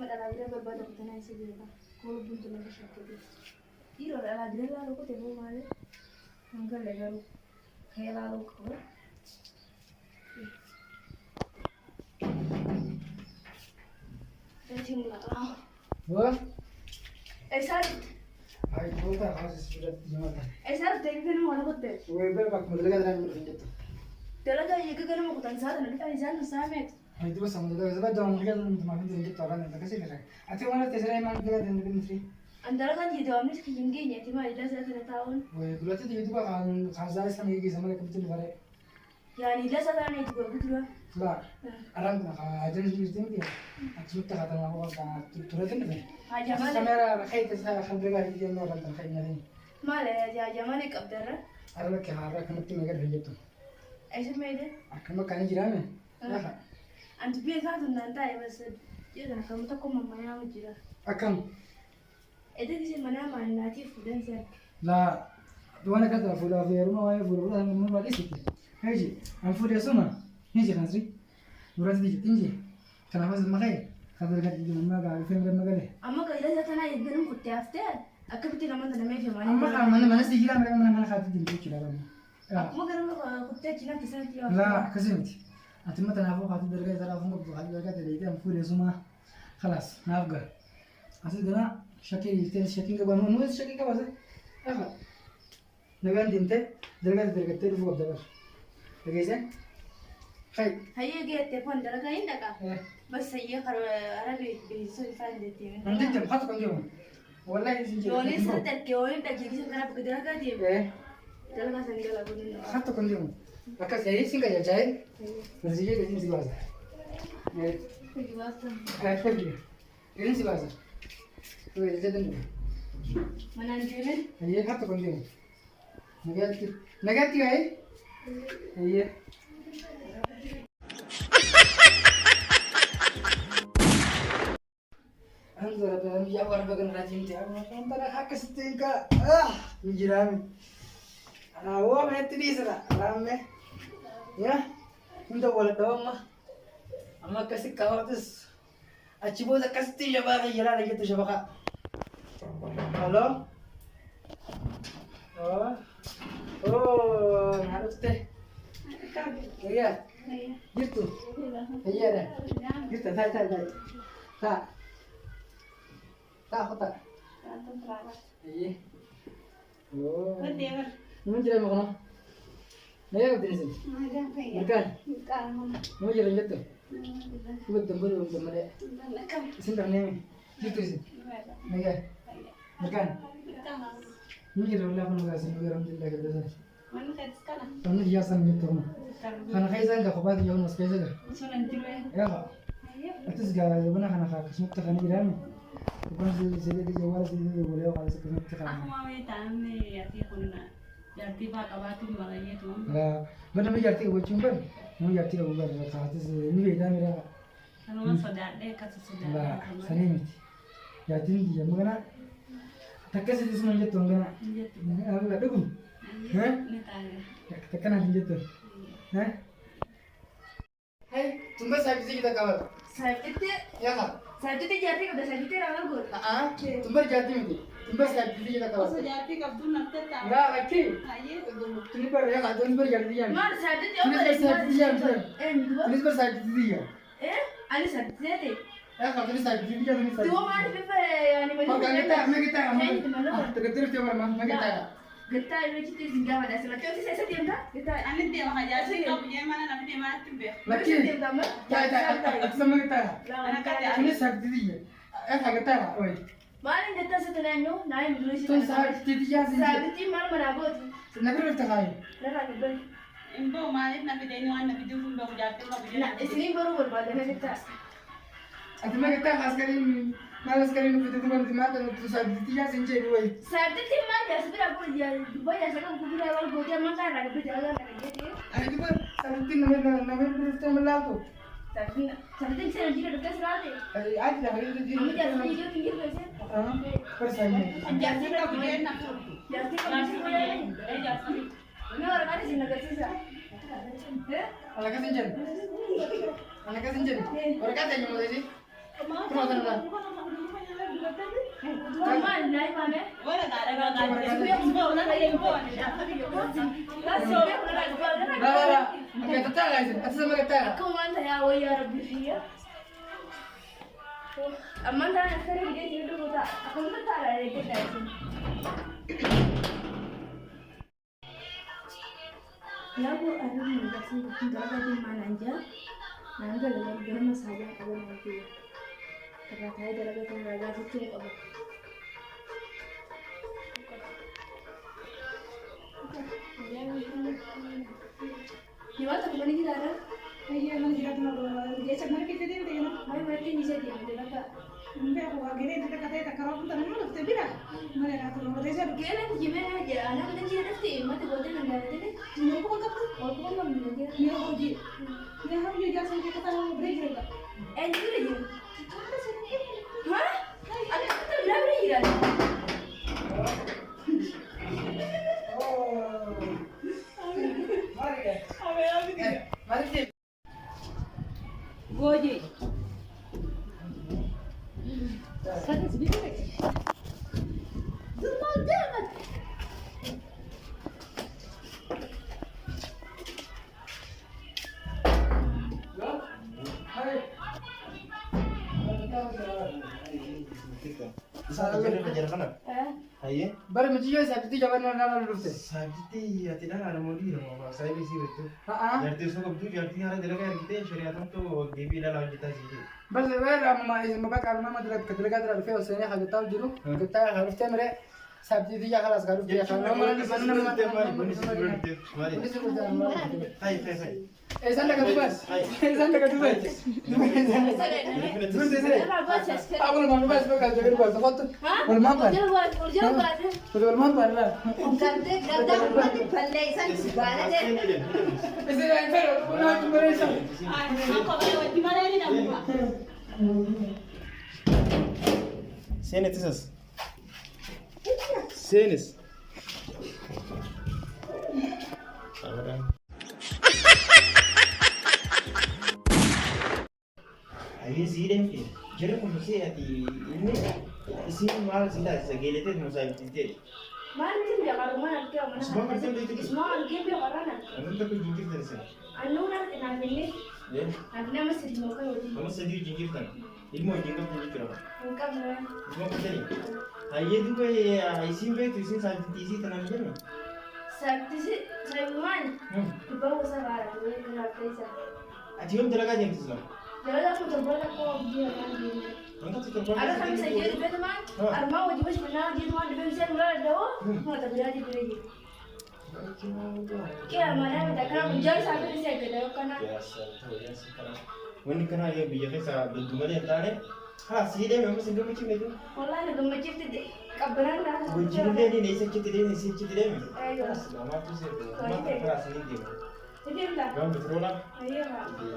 ما أنا أقدر بربادة بتناي سيدنا كل بنت ما بشكل يرو أنا أقدر لا لو كنت بقول ماله نقول له يرو خيال لو كبر تيجي لا هو إيش صار هاي بوتا خلاص سبلت جماعة إيش صار تيجي ولا كنت ويبقى مدلقة ده من الفنجة تلاقي يجي كلام كنت أنسى أنا كنت أنسى أنا سامع هاي بس مدلقة زبادة ده من كده ما في الفنجة طبعا انت كسي كده أتي وانا تسرع ما كده ده بالنسبة أنت لقى يجي دوامني كي ينجي يعني ما إذا زاد نتاون ودلوقتي تيجي تبقى عن خمسة سنة يجي زمان كنت الفرق يعني إذا زاد أنا يجي بقول له لا أرام أجل جيرتين دي أكسبت تخاطر ما هو كان ترى كده حاجة ما كاميرا خيط سها خبرة هي نور أنت خيط نادي ما له يا جمالك أبدره أرلك هارا كنت مجر فنجته إيش ما يده أكمل كان جيرانه لا أنت بيا كاتو نانتا بس جدا كم تكون ماما يا مجرا أكم إذا كذي منا ما ناتي فلان سر لا وانا كذا فولا في روما واي فولا من ما بدي سكت هيجي أنا فولا سوما نيجي خنزري ورات دي تنجي كان فاز المغاي خبر قد يجي من ما قال فين ما قال أما كإذا زاد أنا يدنا كنت أفتح أكبر كمان أنا ما في ماني أما كان من نسي كذا من خاطر دي كذا أما كنا كنت كنا تسنتي لا كسمتي أتم تنافق خاطر درجة ترى فم خاطر درجة ترى أنا فولا سوما خلاص نافقة أصل ده شكل شكل كبار مو شكل كبار أخا نقول دينته درجة تلفو بدبر لقيسه خير هي جت تفهم درجة عندك بس هي خر عربي بيسوي فان دتي عندك كم خاطر كم يوم والله يزيد جوني سنتك كيوين تجيك سنتك بدرجة دي إيه درجة سنجلا بدون خاطر كم يوم أكاد سيري سينك يا جاي نزيجة كذي سيبازا إيه كذي كذي سيبازا تو إذا جدنا mana anjurin هي خاطر كم يوم نقالتي هاي هي انظر بهم يا وربك راجين تي انت حق ستينك مجرامي انا هو ما تديسرا رامي يا انت ولا دوما اما كسي كاوتس اتشبو ذا كستي شباب يلا رجت شبكه الو اوه عرفت هي جبتو هي ده جبت تا خطأ إيه أوه من جرى مغنى ما يقدر ينزل مكان ما جرى جته هو الدمبر والدمبر سنتر نيمي جته ينزل مكان ما جرى ولا كنا قاسين ولا رمز الله كذا أنا هي أصلا جته أنا خايزان كخبات يوم مسكيزة يا أتسقى يبنا خنا خاك سمعت خني جرامي يكون زي جوال زي ولا وقال سكنت تخانق aku mau tanya ya tikunna jadi pak awatu malahnya tuh لا بدنا ما يرتي وجههم ما يرتي أبو بكر خاطر نبي إذا مرا kalau mau saudara deh kasih saudara لا سليمت يرتي نجي مغنا تكسر اسمه جت مغنا أقول أدوكم ها تكنا جت ها هاي تمبر سايب زي كذا كمان Sakit يا خا sakit jadi udah sakit orang gue. تمبر جاتي مدي تمبر سايب زي كذا كمان jadi kabdu nanti tahu لا لكن ayo تمبر يا خا تمبر جاتي يعني Mana sakit ya? تمبر سايب زي يعني dua. تمبر سايب زي يعني Ada sakit jadi. يا خا تمبر سايب زي يعني Dua mana pipa yani ما mana? kita تقدر تقول ما kita Kita ini kita singgah pada selat. Kau sih saya diam dah. Kita ane dia mah jadi kamu dia mana nanti dia mana tuh be لكن diam dah mah. أتسمى kita anak kata ini sakit dia eh kita oi Mana kita setelahnya? Naik dulu sih. tuh sakit dia sih Sakit mana mana buat? nabi bertakai Dah kan imbo malit nanti dia nyuan nanti dia pun baru jadi baru dia Nah, sini baru berbalik kita. أتسمى kita khas kali malas kali nu betul betul mata nu tuh sakit dia sih jadi oi Sakit mana? Sebenarnya aku dia Dubai ya sekarang aku bilang orang gue dia makan lagi berjalan lagi jadi. itu kan sakit nabi bertakai melaku Sakit saya nanti ada dekat serate. ada hari itu Kamu jadi jangan video pinggir biasa. persaingan jadi kamu dia nak Jadi kamu masih sih dia boleh. jadi Ini orang ada sih negara sisa. anak kesenjen orang kata yang mau tadi Kuma kan lah. Mama nai mame. Wala ka daga ka. Wala ka yung buwan. Kasi Dah. Okey, tetap guys. Atas sama kita. aku mana ya wo ya Rabbi fiya. Amma da na kare da ke dubu da akan ta tara da ke tashi. Ya bu arin ne da sun da ga mananja. Nan ga da ga masaja abin da ke. Daga tare da daga tun raga ta tun abu. Ni wata kuma ni gida na? Iya, man kita tu nak dia cakap kita dia dia nak. Mai mai ni jadi ada daga. Mbe aku agak dia kata dia kalau pun tak nak kita bila. Mana nak tu nak dia cakap. Kena ku gimana aja, anak kita jadi nafsi, mati bodoh nggak ada deh. Ni aku kan kata. Aku kan belum lagi. Ni aku je. Ni aku je jangan kita kata nak break juga. Itu lagi. Hah? Ada kita berapa lagi kan? Mari kita. Goje. Sana sebentar. Zumal damat. Baru macam je saya tu jawapan nak dulu tu. Sabti ya tidak ada mau dia mau saya bisi betul. Ha. Jadi उसको कब तू जाती है दिल का कितने शरीयत तो गेबी ला लाओ जिता जी بس وين ما بقى على ما درت كنت لقى درت فيه وسنة حاجة تاو جلو كنت عرفت مرة سبتي دي خلاص قالوا دي خلاص ما أنا هاي هاي هاي إذا لك دبس إذا لك دبس أقول ما نبغى بس بقى جبر بس خط ولا ما بقى ولا ما بقى لا إذا يعني فرق ولا تمرة إيش Di mana ini nak buka? سينس سينس Ayo sih deh, jadi khususnya hati ini sih malah sih dah segala itu nggak usah pintar. Mana sih dia kalau mana dia mana? Semua kerja itu. Semua game dia orang mana? Anu tapi jingkir dari sana. Anu nak ini, Ya, nak masih di muka itu. kamu sedih jingkir kan? Ilmu jingkir jingkir apa? Muka mana? Ilmu apa tadi? Ayo tu kayak isim baik tu isim sampai tisi tanam jadi. Sabtu sih saya mana? Di bawah saya ada, dia kenal saya. Acium terlalu jam tu lah. Jadi aku terbawa kau dia kan dia. Angkat tu terpakai. Ada kami saja di bawah teman. Arma wajib harus benar dia teman di bawah saya mulai ada. Mau tak berani berani. Kaya mana kita kan menjadi sampai di saya kita kan. Biasa tu ya sekarang. Wanita kan ayah biar kita berdua ni antara. Ha, sih deh memang sedang macam itu. Wallahi nak macam tu kabaran dah. Bujur dia ni nasi kita dia nasi kita dia. Ayo. Lama tu saya tu. Lama tak keras ni dia. Jadi entah. Kau betul lah. Ayo.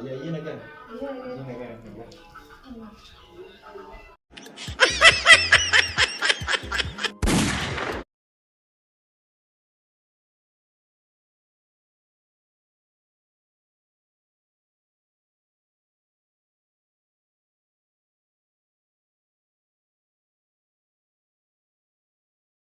Ya, iya nak kan? Iya. Iya nak kan?